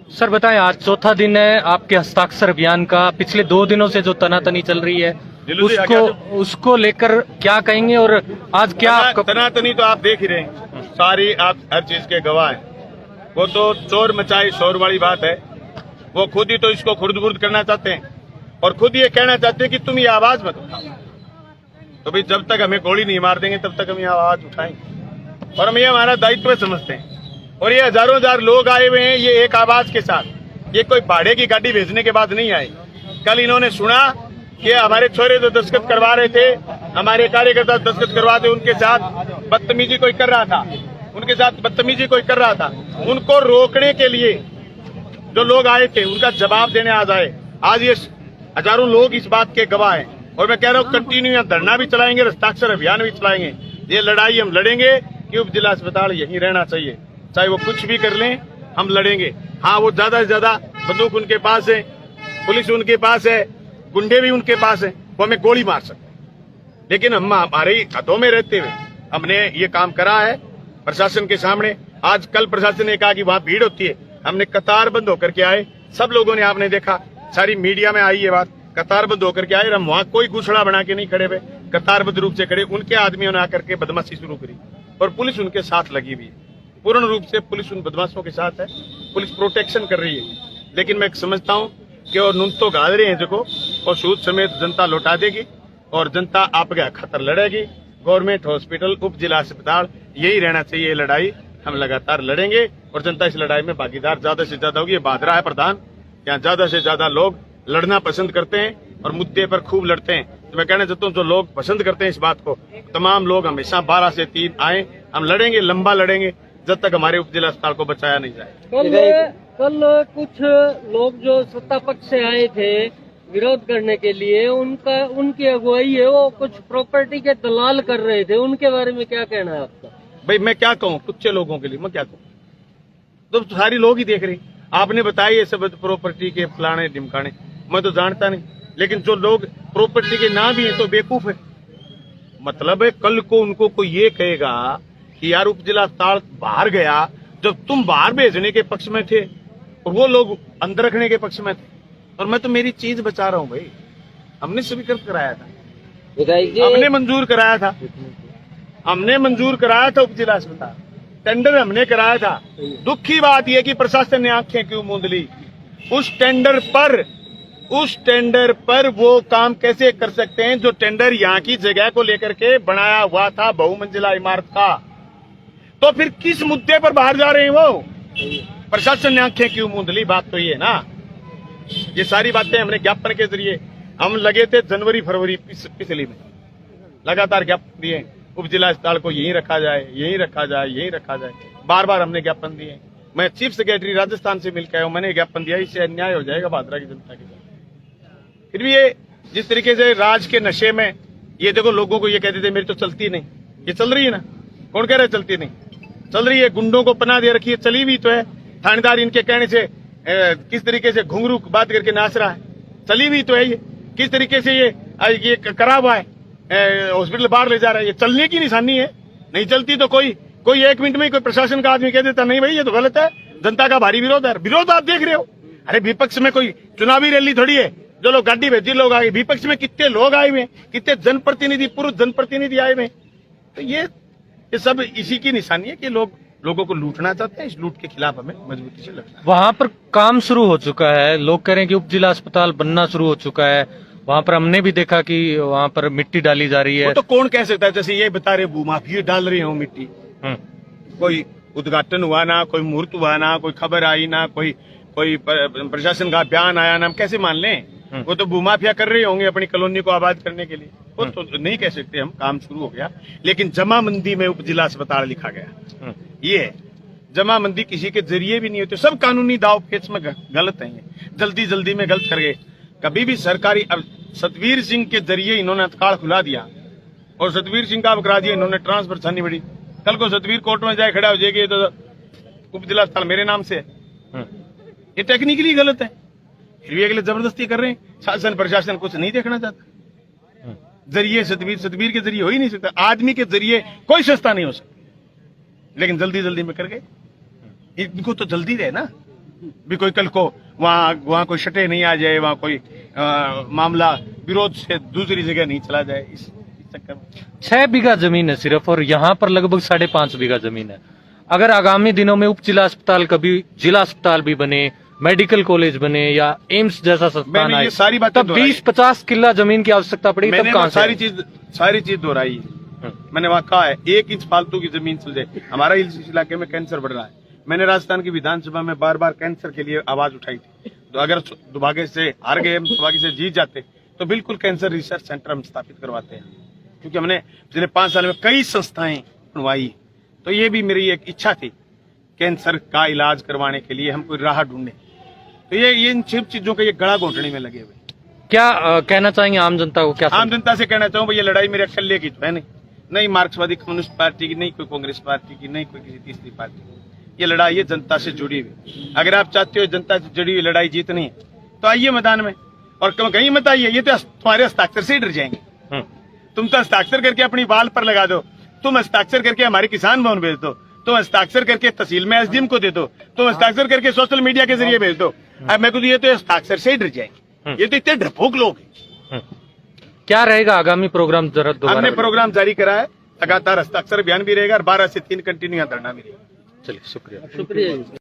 Sir बताएं, आज चौथा दिन है आपके हस्ताक्षर अभियान का। पिछले 2 दिनों से जो तनातनी चल रही है उसको लेकर क्या कहेंगे, और आज क्या तनातनी तो आप देख ही रहे हैं, सारी आप हर चीज के गवाह हैं। वो तो चोर मचाई शोर वाली बात है। वो खुद ही तो इसको खुर्द बुर्द करना चाहते हैं और खुद ये कहना चाहते हैं कि तुम ये आवाज मत उठाओ। तो भाई जब तक हमें गोली नहीं मार देंगे तब तक हम ये आवाज उठाएंगे, और हम ये हमारा दायित्व समझते हैं। और ये हजारों हजार लोग आए हुए हैं ये एक आवाज के साथ। ये कोई भाड़े की गाड़ी भेजने के बाद नहीं आए। कल इन्होंने सुना कि हमारे छोरे जो दस्तखत करवा रहे थे, हमारे कार्यकर्ता दस्तखत करवाते, उनके साथ बदतमीजी कोई कर रहा था, उनको रोकने के लिए जो लोग आए थे उनका जवाब देने आज आए। आज ये हजारों लोग इस बात के गवाह हैं। और मैं कह रहा हूँ कंटिन्यू यहाँ धरना भी चलाएंगे, हस्ताक्षर अभियान भी चलाएंगे। ये लड़ाई हम लड़ेंगे कि उप जिला अस्पताल यहीं रहना चाहिए, चाहे वो कुछ भी कर लें, हम लड़ेंगे। हाँ, वो ज्यादा से ज्यादा बंदूक उनके पास है, पुलिस उनके पास है, गुंडे भी उनके पास है, वो हमें गोली मार सकते हैं। लेकिन हम हमारे हाथों में रहते हुए हमने ये काम करा है प्रशासन के सामने। आज कल प्रशासन ने कहा कि वहां भीड़ होती है, हमने कतार बंद होकर के आए। सब लोगों ने, आपने देखा, सारी मीडिया में आई ये बात, कतार बंद होकर के आए। हम वहां कोई घुसड़ा बना के नहीं खड़े हुए, कतारबद्ध रूप से खड़े। उनके आदमियों ने आकर के बदमाशी शुरू करी और पुलिस उनके साथ लगी हुई है। पूर्ण रूप से पुलिस उन बदमाशों के साथ है, पुलिस प्रोटेक्शन कर रही है। लेकिन मैं समझता हूं कि और नुन तो गाल रहे हैं जो और सूद समेत जनता लौटा देगी और जनता आपके खतर लड़ेगी। गवर्नमेंट हॉस्पिटल, उप जिला अस्पताल यही रहना चाहिए। ये लड़ाई हम लगातार लड़ेंगे और जनता इस लड़ाई में भागीदार ज्यादा से ज्यादा होगी। ये बादरा है प्रधान, यहाँ ज्यादा से ज्यादा लोग लड़ना पसंद करते हैं और मुद्दे पर खूब लड़ते हैं। तो मैं कहना चाहता हूँ जो लोग पसंद करते हैं इस बात को, तमाम लोग हमेशा 12 से 3 आए। हम लड़ेंगे, लंबा लड़ेंगे, जब तक हमारे उप जिला अस्पताल को बचाया नहीं जाए। कल कुछ लोग जो सत्ता पक्ष से आए थे विरोध करने के लिए, उनकी अगुवाई है, वो कुछ प्रॉपर्टी के दलाल कर रहे थे, उनके बारे में क्या कहना है आपका? भाई मैं क्या कहूँ, कुछ लोगों के लिए मैं क्या कहूँ, तो सारी लोग ही देख रहे। आपने बताया ये सब प्रॉपर्टी के फलाने ढिमकाने, मैं तो जानता नहीं। लेकिन जो लोग प्रॉपर्टी के ना भी है तो बेवकूफ है। मतलब है कल को उनको कोई ये कहेगा कि यार उप जिला अस्पताल बाहर गया, जब तुम बाहर भेजने के पक्ष में थे और वो लोग अंदर रखने के पक्ष में थे, और मैं तो मेरी चीज बचा रहा हूँ। भाई हमने स्वीकृत कराया था, हमने मंजूर कराया था उप जिला अस्पताल, टेंडर हमने कराया था। दुख की बात यह कि प्रशासन ने आंखें क्यों मूंद ली। उस टेंडर पर वो काम कैसे कर सकते हैं जो टेंडर यहाँ की जगह को लेकर के बनाया हुआ था, बहुमंजिला इमारत का। तो फिर किस मुद्दे पर बाहर जा रहे हैं वो? प्रशासन ने आंखें क्यों मूंद ली, बात तो ये ना। ये सारी बातें हमने ज्ञापन के जरिए, हम लगे थे जनवरी फरवरी पिछली में लगातार ज्ञापन दिए, उप जिला अस्पताल को यहीं रखा जाए। बार बार हमने ज्ञापन दिए। मैं चीफ सेक्रेटरी राजस्थान से मिलकर आया हूं, मैंने ज्ञापन दिया, इससे अन्याय हो जाएगा भादरा की जनता के साथ। फिर भी ये जिस तरीके से राज के नशे में, ये देखो लोगों को ये कहते थे मेरी तो चलती नहीं, ये चल रही है ना। कौन कह रहा है चलती नहीं? चल रही है। गुंडों को पनाह दे रखी है, चली भी तो है। थानेदार इनके कहने से किस तरीके से घुंघरू बात करके नाच रहा है, चली भी तो है। ये किस तरीके से ये करा हुआ है, हॉस्पिटल बाहर ले जा रहा है, ये चलने की निशानी है। नहीं चलती तो कोई 1 मिनट में कोई प्रशासन का आदमी कह देता नहीं भाई ये तो गलत है, जनता का भारी विरोध है। विरोध आप देख रहे हो। अरे विपक्ष में कोई चुनावी रैली थोड़ी है जो लोग गाड़ी भेजी लोग आए। विपक्ष में कितने लोग आए हुए, कितने जनप्रतिनिधि, पुरुष जनप्रतिनिधि आए हुए। तो ये सब इसी की निशानी है कि लोगों को लूटना चाहते हैं। इस लूट के खिलाफ हमें मजबूती से लड़ना है। वहाँ पर काम शुरू हो चुका है, लोग कह रहे हैं कि उप जिला अस्पताल बनना शुरू हो चुका है। वहाँ पर हमने भी देखा कि वहाँ पर मिट्टी डाली जा रही है। तो कौन कह सकता है, जैसे ये बता रहे भूमाफिया डाल रहे हो मिट्टी। कोई उद्घाटन हुआ ना, कोई मुहूर्त हुआ ना, कोई खबर आई ना, कोई प्रशासन का बयान आया ना, हम कैसे मान लें? वो तो भूमाफिया कर रहे होंगे अपनी कॉलोनी को आबाद करने के लिए। वो तो नहीं कह सकते हम, काम शुरू हो गया। लेकिन जमाबंदी में उप जिला अस्पताल लिखा गया, ये है। जमाबंदी किसी के जरिए भी नहीं होती। सब कानूनी दाव पेच में गलत है, जल्दी में गलत कर गए। कभी भी सरकारी, अब सतवीर सिंह के जरिए इन्होंने अतकाल खुला दिया और सतवीर सिंह का करा दिया इन्होंने ट्रांसफर छानी बड़ी। कल को सतवीर कोर्ट में जाए खड़ा हो जाएगी तो उप जिला अस्पताल मेरे नाम से, ये टेक्निकली गलत है। फिर भी अगले जबरदस्ती कर रहे हैं। शासन प्रशासन कुछ नहीं देखना चाहता। जरिए सतवीर के जरिए हो ही नहीं सकता। आदमी के जरिए कोई सस्ता नहीं हो सकता, लेकिन जल्दी में कर गए। इनको तो जल्दी रहे ना, भी कोई कल को वहाँ कोई शटे नहीं आ जाए, वहाँ कोई मामला विरोध से दूसरी जगह नहीं चला जाए, इस चक्कर में। 6 बीघा जमीन है सिर्फ, और यहाँ पर लगभग 5.5 बीघा जमीन है। अगर आगामी दिनों में उप जिला अस्पताल कभी जिला अस्पताल भी बने, मेडिकल कॉलेज बने या एम्स जैसा संस्थान मैंने आए, ये सारी बातें तब 20-50 किला जमीन की आवश्यकता पड़ेगी, तब मैंने कहाँ वो से सारी चीज दोहराई है। मैंने वहाँ कहा है 1 इंच फालतू की जमीन चल जाए। हमारा इस इलाके में कैंसर बढ़ रहा है। मैंने राजस्थान की विधानसभा में बार बार कैंसर के लिए आवाज उठाई थी। तो अगर दुर्भाग्य से हार गए, हम दुर्भाग्य से जीत जाते, तो बिल्कुल कैंसर रिसर्च सेंटर हम स्थापित करवाते हैं, क्योंकि हमने पिछले 5 साल में कई संस्थाएं बनवाई। तो ये भी मेरी एक इच्छा थी, कैंसर का इलाज करवाने के लिए हम कोई राह ढूंढने। तो ये इन सब चीजों के ये गड़ा घोटने में लगे हुए। क्या कहना चाहेंगे आम जनता को? क्या आम जनता से कहना चाहूँ, ये लड़ाई मेरे अकेले की तो है नहीं मार्क्सवादी कम्युनिस्ट पार्टी की, नहीं कोई कांग्रेस पार्टी की, नहीं कोई किसी तीसरी पार्टी की। ये लड़ाई है जनता से जुड़ी हुई। अगर आप चाहते हो जनता से जुड़ी हुई लड़ाई जीतनी है, तो आइए मैदान में, और कहीं मत आइए, ये तो तुम्हारे हस्ताक्षर से ही डर जाएंगे। तुम तो हस्ताक्षर करके अपनी बाल पर लगा दो, तुम हस्ताक्षर करके हमारे किसान भवन भेज दो, तुम हस्ताक्षर करके तहसील में एसडीएम को दे दो, तुम हस्ताक्षर करके सोशल मीडिया के जरिए भेज दो। अब मैं खुद ये तो हस्ताक्षर से ही डर जाएंगे। ये तो इतने डरपोक लोग हैं। क्या रहेगा आगामी प्रोग्राम? जरा दोबारा हमने प्रोग्राम जारी करा है, लगातार हस्ताक्षर अभियान भी रहेगा और 12 से 3 कंटिन्यू धरना भी रहेगा। चलिए, शुक्रिया। शुक्रिया।